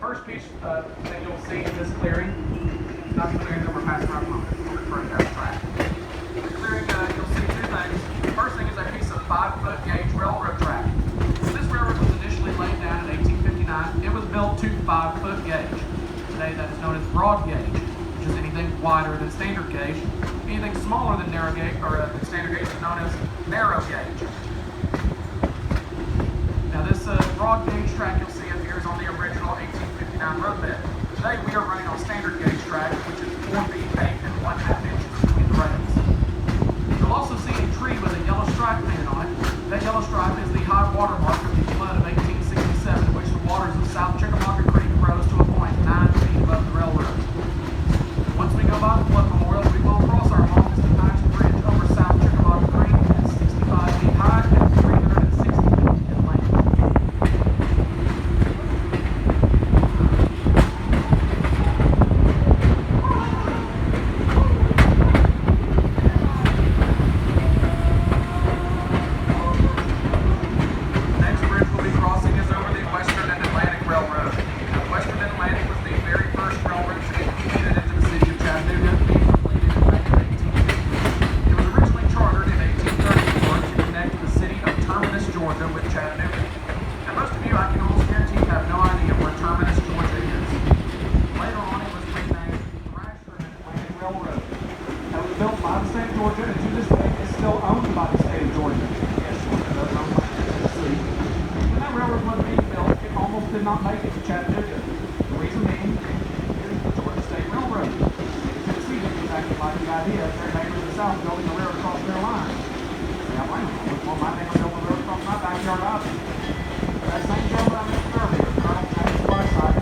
first piece that you'll see in this clearing, not the clearing that we're passing around the front of the track. The clearing, you'll see two things. The first thing is a piece of 5-foot gauge railroad track. This railroad was initially laid down in 1859. It was built to 5-foot gauge. Today that is known as broad gauge, which is anything wider than standard gauge. Anything smaller than narrow gauge or standard gauge is known as narrow gauge. Now this broad gauge track you'll see appears on the original 1859 roadbed. Today we are running on standard gauge track, which is 4 feet 8 and 1/2 inches between the rails. You'll also see a tree with a yellow stripe painted on it. That yellow stripe is the high water mark of the flood of 1867, in which the waters of South Chickamauga Creek rose to a point 9 feet above the railroad. Once we go by the flood memorial, we will cross our longest and highest bridge over South Chickamauga Creek at 65 feet high and 360 feet in length. With Chattanooga. And most of you, I can almost guarantee, have no idea where Terminus, Georgia is. Later on, it was renamed Thrasher and Atlantic Railroad. That was built by the state of Georgia, and to this day is still owned by the state of Georgia. Yes, Georgia does own by Tennessee. When that railroad was being built, it almost did not make it to Chattanooga. The reason being is the Georgia State Railroad. Tennessee didn't exactly like the idea of their neighbors in the south building a railroad across their line. Now, wait a minute, well, my neighbor built a road across my backyard either. That same gentleman I mentioned earlier, Colonel James Whiteside,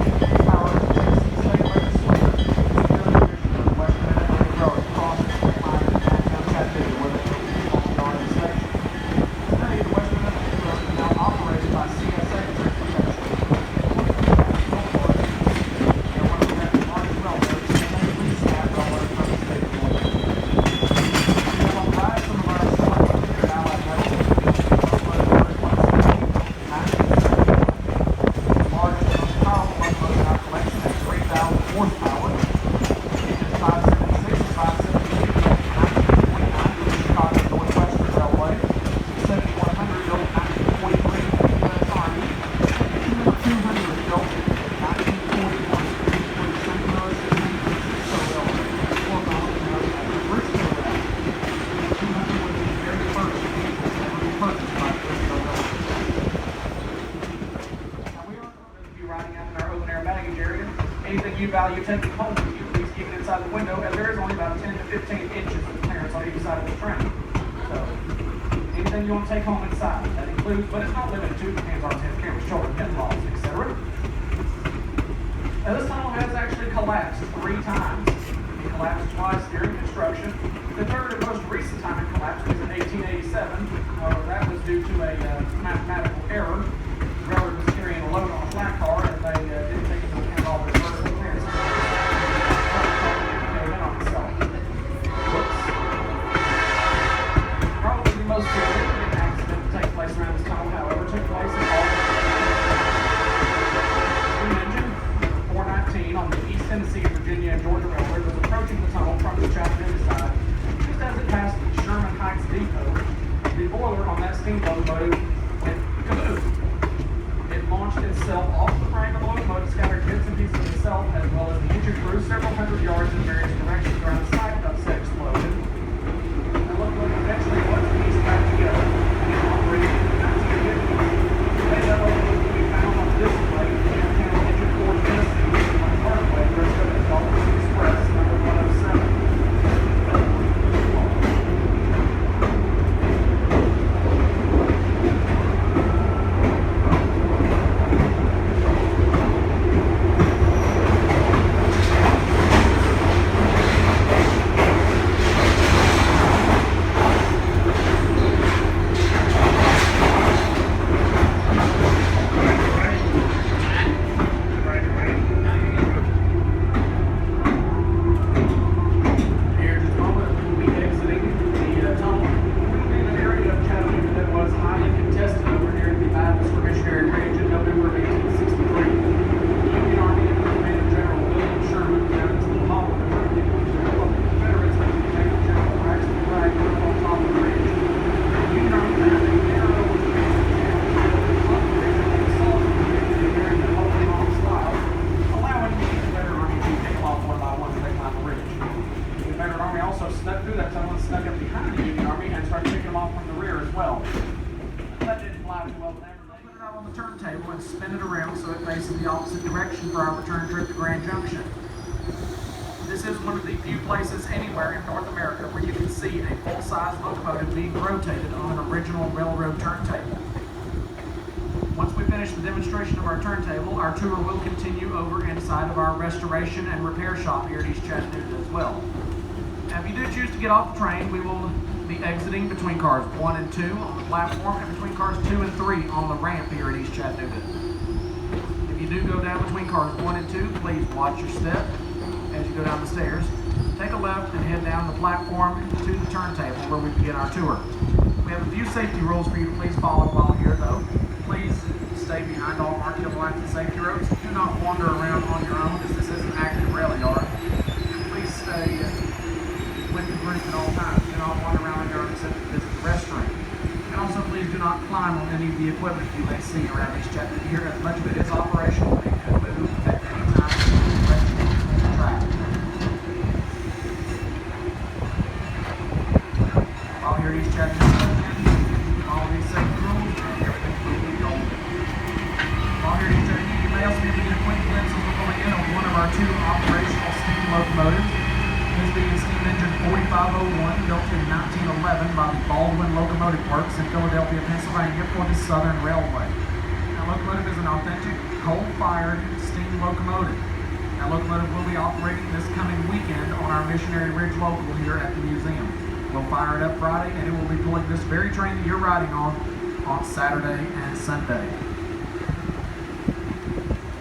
power of the Tennessee State Legislature, is the commissioner of the Western Atlantic Road across the state line in downtown Chattanooga, where they built the yard and station. Today, the Western Atlantic Road is now operated by CSA Transportation. They're one of the largest railroads, and they lease that railroad from the state of Georgia. We have on the right some of our allied metals. Horsepower. Engines 576 and 578 built in 1929 for the Chicago Northwestern Railway. 7100 built in 1943 for the US Army. 200 built in 1941 for the St. Louis and St. Railway. Or commonly known as the Briscoe Railway. 200 was the very first vehicle ever purchased by the Briscoe Railway. Now we are going to be riding out in our open air baggage area. Anything you value taking home with you, please keep it inside the window, as there is only about 10 to 15 inches of clearance on each side of the train. So, anything you want to take home inside, that includes, but it's not limited to, hands-on, cameras, children, pinballs, etc. Now, this tunnel has actually collapsed 3 times. It collapsed twice during construction. The third and most recent time it collapsed was in 1887. However, that was due to a mathematical error. The railroad was carrying a load on a flat car, and they didn't take into account all their vertical clearance. Probably the most significant accident to take place around this tunnel, however, took place in August. Steam engine 419 on the East Tennessee, Virginia, and Georgia Railroad was approaching the tunnel from the Chattanooga side. Just as it passed the Sherman Heights Depot, the boiler on that steamboat went kaboom. preparation for our return trip to Grand Junction. This is one of the few places anywhere in North America where you can see a full-size locomotive being rotated on an original railroad turntable. Once we finish the demonstration of our turntable, our tour will continue over inside of our restoration and repair shop here at East Chattanooga as well. Now, if you do choose to get off the train, we will be exiting between cars 1 and 2 on the platform and between cars 2 and 3 on the ramp here at East Chattanooga. If you do go down between cars 1 and 2, please watch your step as you go down the stairs. Take a left and head down the platform to the turntable where we begin our tour. We have a few safety rules for you to please follow while here though. Please stay behind all marking lines and safety ropes. Do not wander around on your own as this is an active rail yard. Please stay with the group at all times. Do not wander around on your own except to visit the restroom. And also please do not climb on any of the equipment you may see around East Chattanooga here, as much of it is operational and could move at any time on the track. While here at East Chattanooga, all these safety rules and everything will be golden. While here at East Chattanooga, you may also be able to get a quick glimpse of the going in of one of our 2 operational steam locomotives. This being steam engine 4501, built in 1911 by the Baldwin Locomotive Works in Philadelphia, Pennsylvania for the Southern Railway. Now, locomotive is an authentic coal-fired steam locomotive. That locomotive will be operating this coming weekend on our Missionary Ridge local here at the museum. We'll fire it up Friday, and it will be pulling this very train that you're riding on Saturday and Sunday.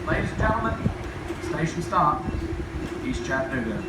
Ladies and gentlemen, station stop, East Chattanooga.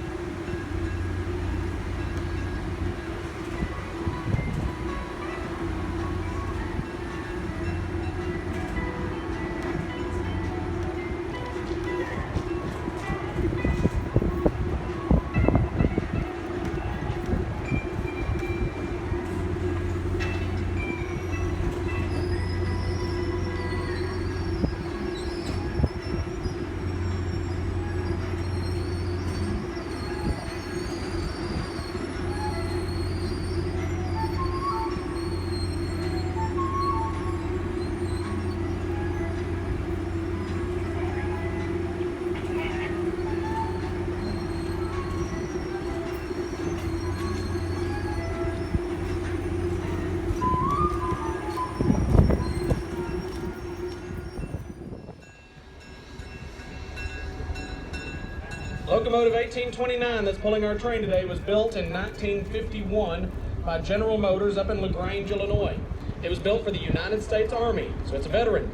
Locomotive 1829 that's pulling our train today was built in 1951 by General Motors up in LaGrange, Illinois. It was built for the United States Army, so it's a veteran.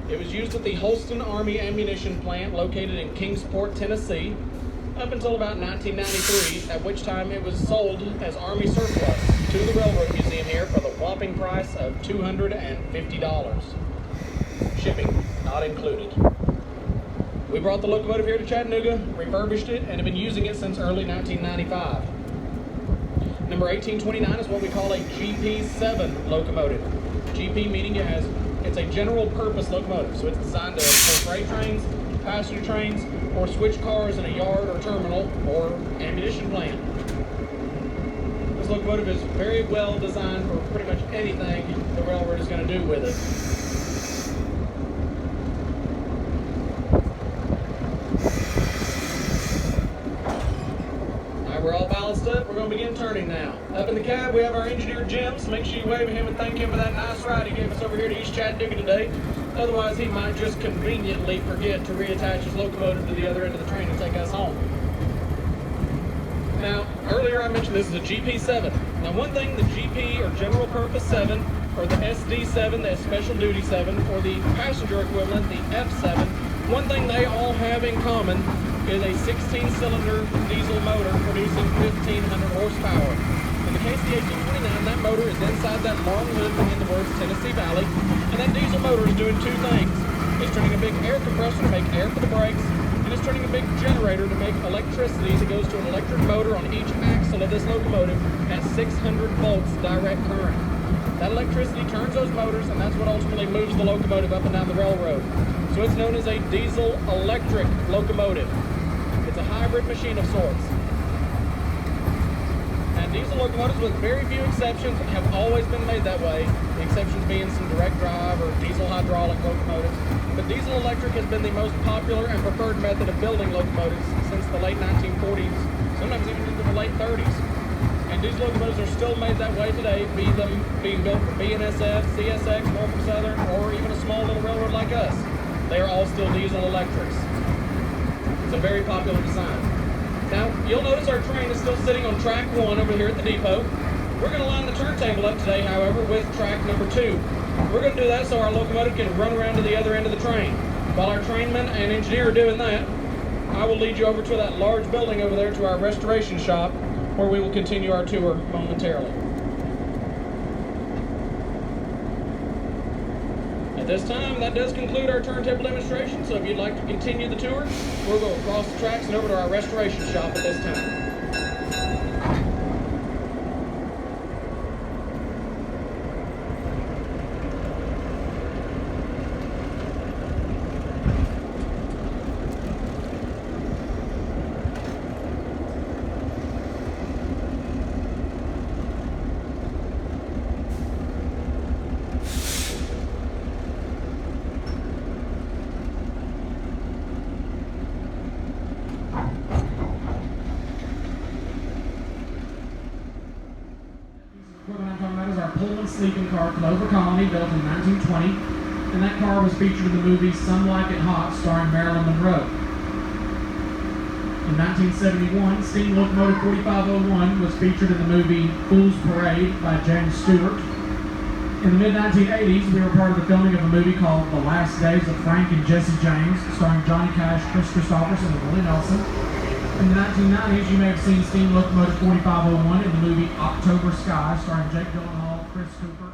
It was used at the Holston Army Ammunition Plant located in Kingsport, Tennessee, up until about 1993, at which time it was sold as Army surplus to the Railroad Museum here for the whopping price of $250. Shipping not included. We brought the locomotive here to Chattanooga, refurbished it, and have been using it since early 1995. Number 1829 is what we call a GP7 locomotive. GP meaning it's a general purpose locomotive, so it's designed to pull freight trains, passenger trains, or switch cars in a yard or terminal or ammunition plant. This locomotive is very well designed for pretty much anything the railroad is going to do with it. We're all balanced up. We're going to begin turning now. Up in the cab, we have our engineer, Jim, so make sure you wave at him and thank him for that nice ride he gave us over here to East Chattanooga today. Otherwise, he might just conveniently forget to reattach his locomotive to the other end of the train and take us home. Now, earlier I mentioned this is a GP7. Now, one thing the GP or General Purpose 7, or the SD7, the Special Duty 7, or the passenger equivalent, the F7, one thing they all have in common is a 16-cylinder diesel motor producing 1,500 horsepower. In the case of the 1829, that motor is inside that long hood in the words Tennessee Valley, and that diesel motor is doing 2 things. It's turning a big air compressor to make air for the brakes, and it's turning a big generator to make electricity that goes to an electric motor on each axle of this locomotive at 600 volts direct current. That electricity turns those motors, and that's what ultimately moves the locomotive up and down the railroad. So it's known as a diesel-electric locomotive. It's a hybrid machine of sorts. And diesel locomotives, with very few exceptions, have always been made that way. The exceptions being some direct drive or diesel hydraulic locomotives. but diesel electric has been the most popular and preferred method of building locomotives since the late 1940s, sometimes even into the late 30s. And diesel locomotives are still made that way today, be them being built for BNSF, CSX, Norfolk Southern, or even a small little railroad like us. They are all still diesel electrics. It's a very popular design. Now, you'll notice our train is still sitting on track 1 over here at the depot. We're going to line the turntable up today, however, with track number 2. We're going to do that so our locomotive can run around to the other end of the train. While our trainman and engineer are doing that, I will lead you over to that large building over there to our restoration shop, where we will continue our tour momentarily. At this time, that does conclude our turntable demonstration, so if you'd like to continue the tour, we'll go across the tracks and over to our restoration shop at this time. Pullman sleeping car Clover Colony, built in 1920, and that car was featured in the movie Some Like It Hot, starring Marilyn Monroe. In 1971, steam locomotive 4501 was featured in the movie Fool's Parade by James Stewart. In the mid-1980s, we were part of the filming of a movie called The Last Days of Frank and Jesse James, starring Johnny Cash, Chris Christopherson, and Willie Nelson. In the 1990s, you may have seen steam locomotive 4501 in the movie October Sky, starring Jake Gyllenhaal, Chris Cooper,